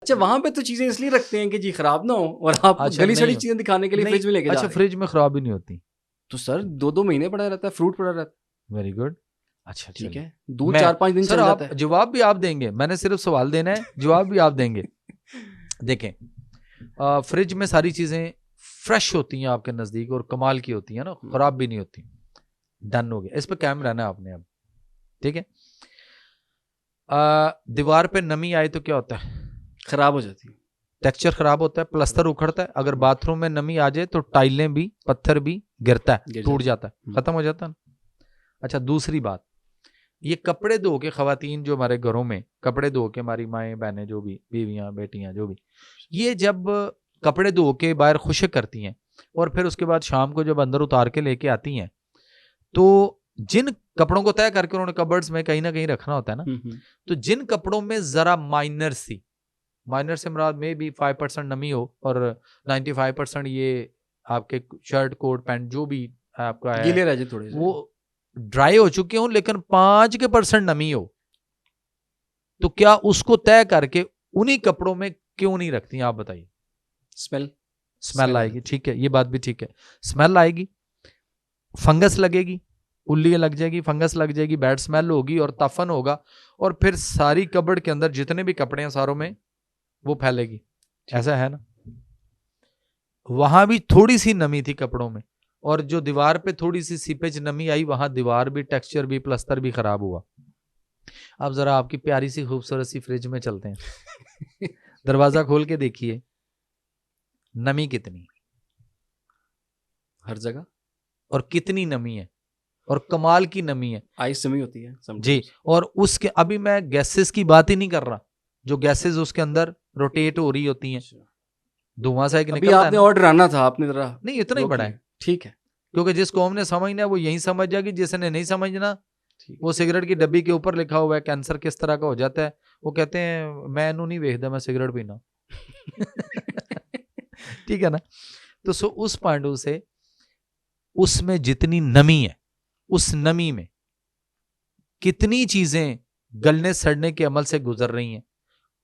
अच्छा, वहां पे तो चीजें इसलिए रखते हैं कि जी खराब ना हो, और आप अच्छा, गली सड़ी नहीं, चीजें दिखाने के लिए नहीं, फ्रिज में लेके जा अच्छा, रहे हैं। फ्रिज में खराब ही नहीं होती। तो सर 2-2 महीने पड़ा रहता है, फ्रूट पड़ा रहता है। Very good. अच्छा, ठीक चलिए। है, दूध मैं 4-5 दिन सर, चल आप जाता है। जवाब भी आप देंगे, मैंने सिर्फ सवाल देना है, जवाब भी आप देंगे। देखें, फ्रिज में सारी चीजें फ्रेश होती हैं आपके नजदीक, और कमाल की होती हैं ना, खराब भी नहीं होती। डन हो गया, इस पे कायम रहना है आपने अब। ठीक है। दीवार पे नमी आए तो क्या होता है? खराब हो जाती है। टेक्सचर खराब होता है, प्लस्तर उखड़ता है। अगर बाथरूम में नमी आ जाए तो टाइलें भी, पत्थर भी गिरता है, गिर टूट जाता जाता है, खत्म हो जाता है। अच्छा, दूसरी बात, ये कपड़े धो के खवातीन जो हमारे घरों में कपड़े धो के, हमारी माएँ बहनें जो भी, बीवियां बेटियां जो भी, ये जब कपड़े धो के बाहर खुश्क करती हैं और फिर उसके बाद शाम को जब अंदर उतार के लेके आती हैं, तो जिन कपड़ों को तय करके उन्होंने कबर्ड्स में कहीं ना कहीं रखना होता है ना, तो जिन कपड़ों में जरा माइनर से मुराद में भी 5% नमी हो और 95% ये आपके शर्ट कोट पैंट जो भी आपका है गीले रह जाए थोड़े से। वो ड्राई हो चुके हो, लेकिन 5% नमी हो, तो क्या उसको तय करके उन्हीं कपड़ों में क्यों नहीं रखती? आप बताइए। स्मेल आएगी, ठीक है, ये बात भी ठीक है। स्मेल आएगी, फंगस लगेगी, उल्ली लग जाएगी, फंगस लग जाएगी, बैड स्मेल होगी और तफन होगा, और फिर सारी कबर्ड के अंदर जितने भी कपड़े हैं सारों में वो फैलेगी। ऐसा है ना? वहां भी थोड़ी सी नमी थी कपड़ों में, और जो दीवार पे थोड़ी सी सीपेज नमी आई, वहां दीवार भी, टेक्सचर भी, प्लस्तर भी खराब हुआ। अब जरा आपकी प्यारी सी खूबसूरत सी फ्रिज में चलते हैं। दरवाजा खोल के देखिए, नमी कितनी, हर जगह, और कितनी नमी है, और कमाल की नमी है। आइस जमी होती है जी, और उसके अभी मैं गैसेस की बात ही नहीं कर रहा, जो गैसेस उसके अंदर रोटेट हो रही होती हैं, धुआं सा एक अभी निकलता है आपने ना। ऑर्डर आना था, आपने जरा नहीं, इतना ही बड़ा है, ठीक है, क्योंकि जिस कौम ने समझना है वो यही समझ जाएगी, जिसने नहीं समझना वो सिगरेट की डब्बी के ऊपर लिखा हुआ है कैंसर किस तरह का हो जाता है, वो कहते हैं मैं इनू नहीं वेखदा, मैं सिगरेट पीना। ठीक है ना? तो सो उस पांडु से उसमें जितनी नमी है, उस नमी में कितनी चीजें गलने सड़ने के अमल से गुजर रही हैं।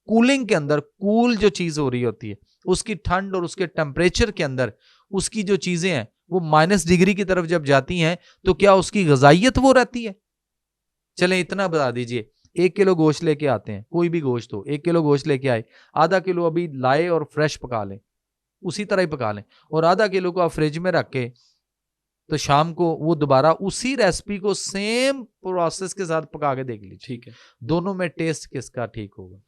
कूलिंग के अंदर, कूल जो चीज हो रही होती है, उसकी ठंड और उसके टेम्परेचर के अंदर उसकी जो चीजें हैं वो -डिग्री की तरफ जब जाती हैं, तो क्या उसकी गजाइयत वो रहती है? चलें इतना बता दीजिए, 1 किलो गोश्त लेके आते हैं, कोई भी गोश्त हो, 1 किलो गोश्त लेके आए, आधा किलो अभी लाए और फ्रेश पका लें, उसी तरह ही पका लें, और आधा किलो को आप फ्रिज में रख के तो शाम को वो दोबारा उसी रेसिपी को सेम प्रोसेस के साथ पका के देख लीजिए, ठीक है, दोनों में टेस्ट किसका ठीक होगा?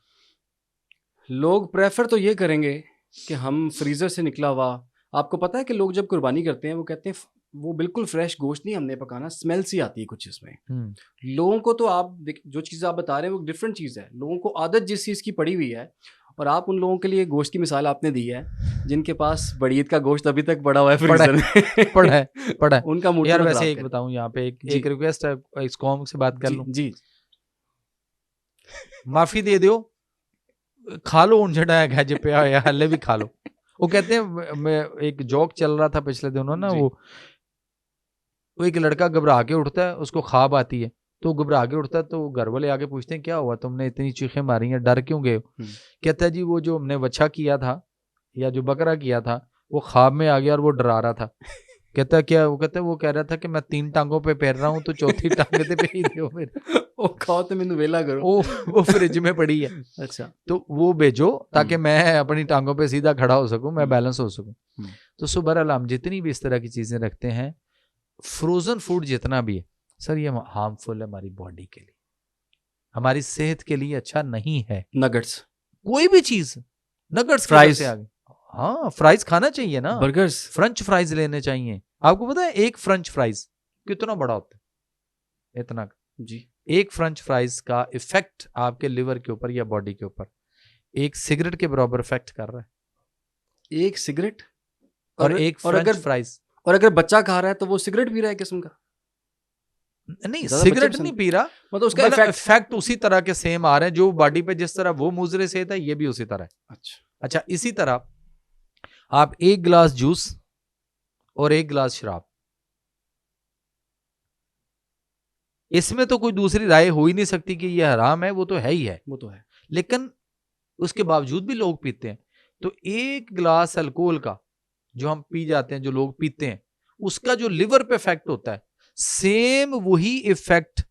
लोग प्रेफर तो ये करेंगे कि हम फ्रीजर से निकला हुआ, आपको पता है कि लोग जब कुर्बानी करते हैं वो कहते हैं वो बिल्कुल फ्रेश गोश्त नहीं हमने पकाना, स्मेल सी आती है कुछ इसमें। लोगों को तो आप जो चीज़ आप बता रहे हैं वो डिफरेंट चीज़ है, लोगों को आदत जिस चीज़ की पड़ी हुई है, और आप उन लोगों के लिए गोश्त की मिसाल आपने दी है जिनके पास बड़ी ईद का गोश्त अभी तक पड़ा हुआ है फ्रीजर में। पड़ा है। उनका मूड यार तो वैसे खराब एक करें। बताऊं, यहाँ पे एक रिक्वेस्ट है, इस कॉम से बात कर लूं, जी माफी दे दो, खा लो उनझटा है पे आया हल्ले भी खा लो। वो कहते हैं, मैं एक जोक चल रहा था पिछले दिनों ना, वो एक लड़का घबरा के उठता है, उसको ख्वाब आती है, तो घबरा के उठता है, तो घर वाले आगे पूछते हैं क्या हुआ, तुमने इतनी चीखें मारी हैं, डर क्यों गए हो? कहता है जी वो जो हमने बच्चा किया था या जो बकरा किया था वो ख्वाब में आ गया और वो डरा रहा था। कहता है क्या? वो कहता है वो कह रहा था कि मैं 3 टांगों पे पैर रहा हूँ, तो चौथी टांग पे ही दो मेरे। ओ खाओ तो मैंने वेला करो। वो फ्रिज में पड़ी है। अच्छा, तो वो भेजो ताकि मैं अपनी टांगों पे सीधा खड़ा हो सकूं, मैं बैलेंस हो सकूं। तो सुबह हम जितनी भी इस तरह की चीजें रखते हैं, फ्रोजन फूड जितना भी है सर, ये हार्मफुल है हमारी बॉडी के लिए, हमारी सेहत के लिए अच्छा नहीं है। नगेट्स, कोई भी चीज, नगेट्स फ्राइज से आगे, हाँ फ्राइज खाना चाहिए ना, बर्गर्स, फ्रेंच फ्राइज लेने चाहिए। आपको पता है एक फ्रेंच फ्राइज कितना बड़ा होता है? इतना जी, एक फ्रेंच फ्राइज का इफेक्ट आपके लिवर के ऊपर या बॉडी के ऊपर एक सिगरेट के बराबर इफेक्ट कर रहा है। एक सिगरेट और एक फ्रेंच फ्राइज, और अगर बच्चा खा रहा है तो वो सिगरेट पी रहा है किस्म का, नहीं ज्यादा सिगरेट बच्चे नहीं पी रहा, मतलब उसका इफेक्ट उसी तरह के सेम आ रहे हैं, जो बॉडी पे जिस तरह वो मुजरे सेहत है, ये भी उसी तरह है। अच्छा, इसी तरह आप 1 गिलास जूस और 1 गिलास शराब, इसमें तो कोई दूसरी राय हो ही नहीं सकती कि ये हराम है, वो तो है ही है, वो तो है, लेकिन उसके बावजूद भी लोग पीते हैं। तो एक गिलास अल्कोहल का जो हम पी जाते हैं, जो लोग पीते हैं, उसका जो लिवर पे इफेक्ट होता है, सेम वही इफेक्ट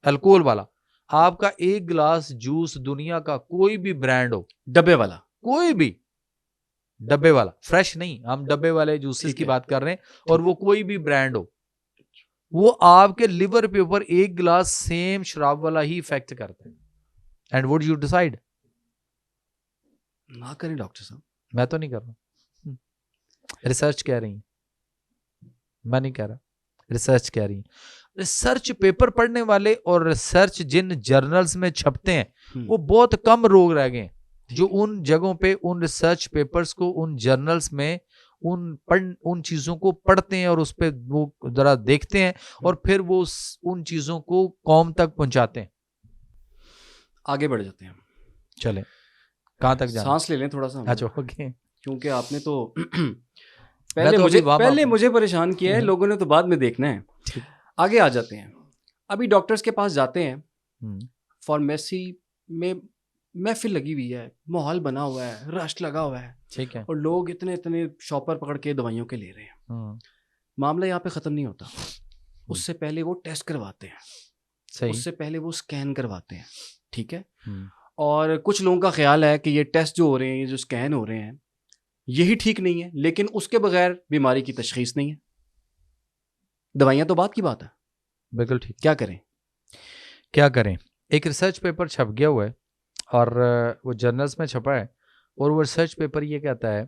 अल्कोहल वाला आपका एक गिलास जूस, दुनिया का कोई भी ब्रांड हो, डब्बे वाला, कोई भी डब्बे वाला, फ्रेश नहीं, हम डब्बे वाले जूसेस की बात कर रहे हैं, और वो कोई भी ब्रांड हो, वो आपके लिवर पे ऊपर एक गिलास सेम शराब वाला ही इफेक्ट करता है। And would you decide? ना करें डॉक्टर साहब। मैं तो नहीं कर रहा, रिसर्च कह रही है, मैं नहीं कह रहा, रिसर्च कह रही है। रिसर्च पेपर पढ़ने वाले और रिसर्च जिन जर्नल्स में छपते हैं वो बहुत कम लोग रह गए जो उन जगहों पे उन रिसर्च पेपर्स को, उन जर्नल्स में उन चीजों को पढ़ते हैं और उस पर वो जरा देखते हैं और फिर वो उन चीजों को कौम तक पहुंचाते हैं। आगे बढ़ जाते हैं, चले कहां तक जाना? सांस ले लें थोड़ा सा। अच्छा ओके, क्योंकि आपने तो तो पहले मुझे परेशान किया है, लोगों ने तो बाद में देखना है। आगे आ जाते हैं। अभी डॉक्टर्स के पास जाते हैं, फार्मेसी में महफिल लगी हुई है, माहौल बना हुआ है, रश लगा हुआ है, ठीक है, और लोग इतने इतने शॉपर पकड़ के दवाइयों के ले रहे हैं। मामला यहाँ पे ख़त्म नहीं होता। उससे पहले वो टेस्ट करवाते हैं, सही, उससे पहले वो स्कैन करवाते हैं, ठीक है। और कुछ लोगों का ख्याल है कि ये टेस्ट जो हो रहे हैं, ये जो स्कैन हो रहे हैं, यही ठीक नहीं है, लेकिन उसके बगैर बीमारी की तशखीस नहीं है। दवाइयाँ तो बात की बात है। बिल्कुल ठीक। क्या करें? क्या करें? एक रिसर्च पेपर छप गया हुआ है और वो जर्नल्स में छपा है, और वो रिसर्च पेपर ये कहता है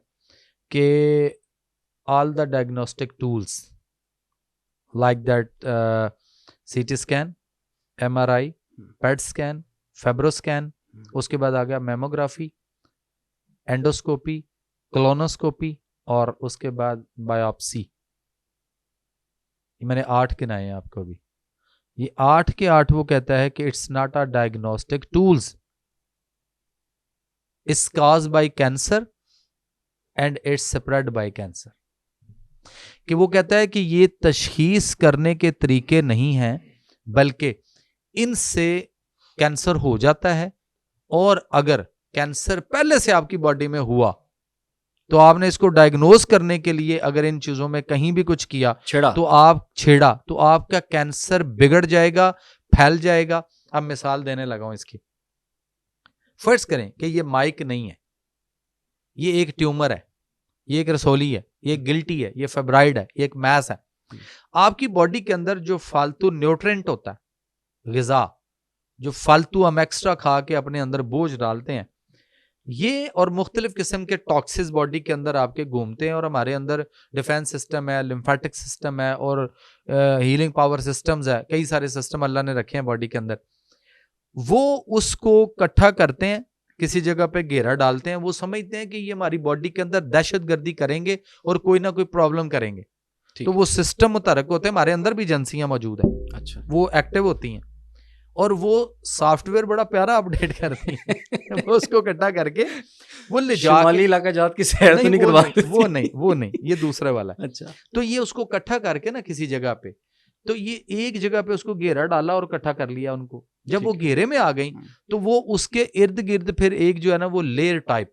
कि all the diagnostic tools like that CT scan, MRI, PET scan, fibroscan, उसके बाद आ गया मेमोग्राफी, एंडोस्कोपी, कोलोनोस्कोपी, और उसके बाद बायोप्सी। मैंने 8 गिनाए हैं आपको भी। ये 8 के 8 वो कहता है कि it's not a diagnostic tools, it's caused by cancer and it's spread by cancer. कि वो कहता है कि ये तशखीस करने के तरीके नहीं हैं, बल्कि इनसे कैंसर हो जाता है, और अगर कैंसर पहले से आपकी बॉडी में हुआ तो आपने इसको डायग्नोज करने के लिए अगर इन चीजों में कहीं भी कुछ किया, तो आपका कैंसर बिगड़ जाएगा, फैल जाएगा। अब मिसाल देने लगा हूं इसकी। फर्ज करें कि ये माइक नहीं है, ये एक ट्यूमर है, ये एक रसोली है, ये एक गिल्टी है, ये फेब्राइड है, ये एक मैस है। आपकी बॉडी के अंदर जो फालतू न्यूट्रिएंट होता है, ग़िज़ा, जो फालतू हम एक्स्ट्रा खा के अपने अंदर बोझ डालते हैं, ये और मुख्तलिफ किस्म के टॉक्सिस बॉडी के अंदर आपके घूमते हैं, और हमारे अंदर डिफेंस सिस्टम है, लिम्फेटिक सिस्टम है, और हीलिंग पावर सिस्टम्स है, कई सारे सिस्टम अल्लाह ने रखे हैं बॉडी के अंदर। वो उसको इकट्ठा करते हैं, किसी जगह पे घेरा डालते हैं। वो समझते हैं कि ये हमारी बॉडी के अंदर दहशतगर्दी करेंगे और कोई ना कोई प्रॉब्लम करेंगे, तो वो सिस्टम मुतहरक होते हैं। हमारे अंदर भी एजेंसियां मौजूद हैं, अच्छा, वो एक्टिव होती हैं, और वो सॉफ्टवेयर बड़ा प्यारा अपडेट करती है। वो उसको इकट्ठा करके वो ले जाके शुमाली इलाका जात की सैर तो नहीं करवाते। वो नहीं, ये दूसरा वाला है। अच्छा, तो ये उसको इकट्ठा करके ना किसी जगह पे, तो ये एक जगह पे उसको घेरा डाला और इकट्ठा कर लिया उनको। जब वो घेरे में आ गई तो वो उसके इर्द गिर्द फिर एक जो है ना वो लेयर टाइप,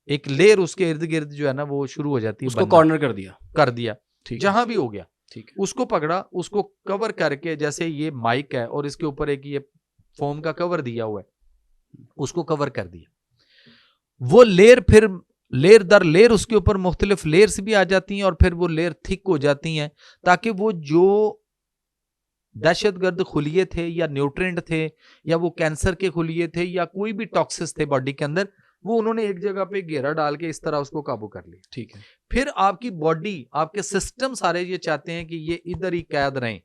एक लेयर उसके इर्द गिर्द जो है ना वो शुरू हो जाती है। उसको कॉर्नर कर दिया, जहां भी हो गया, ठीक है। उसको पकड़ा, उसको कवर करके, जैसे ये माइक है और इसके ऊपर एक ये फोम का कवर दिया हुआ है, उसको कवर कर दिया। वो लेयर फिर लेयर दर लेयर उसके ऊपर मुख्तलिफ लेयर्स भी आ जाती हैं, और फिर वो लेयर थिक हो जाती हैं, ताकि वो जो दहशतगर्द खुलिये थे या न्यूट्रिएंट थे या वो कैंसर के खुलिये थे या कोई भी टॉक्सिस थे बॉडी के अंदर, वो उन्होंने एक जगह पे घेरा डाल के इस तरह उसको काबू कर लिया। ठीक है। फिर आपकी बॉडी, आपके सिस्टम सारे ये चाहते हैं कि ये इधर ही कैद रहें,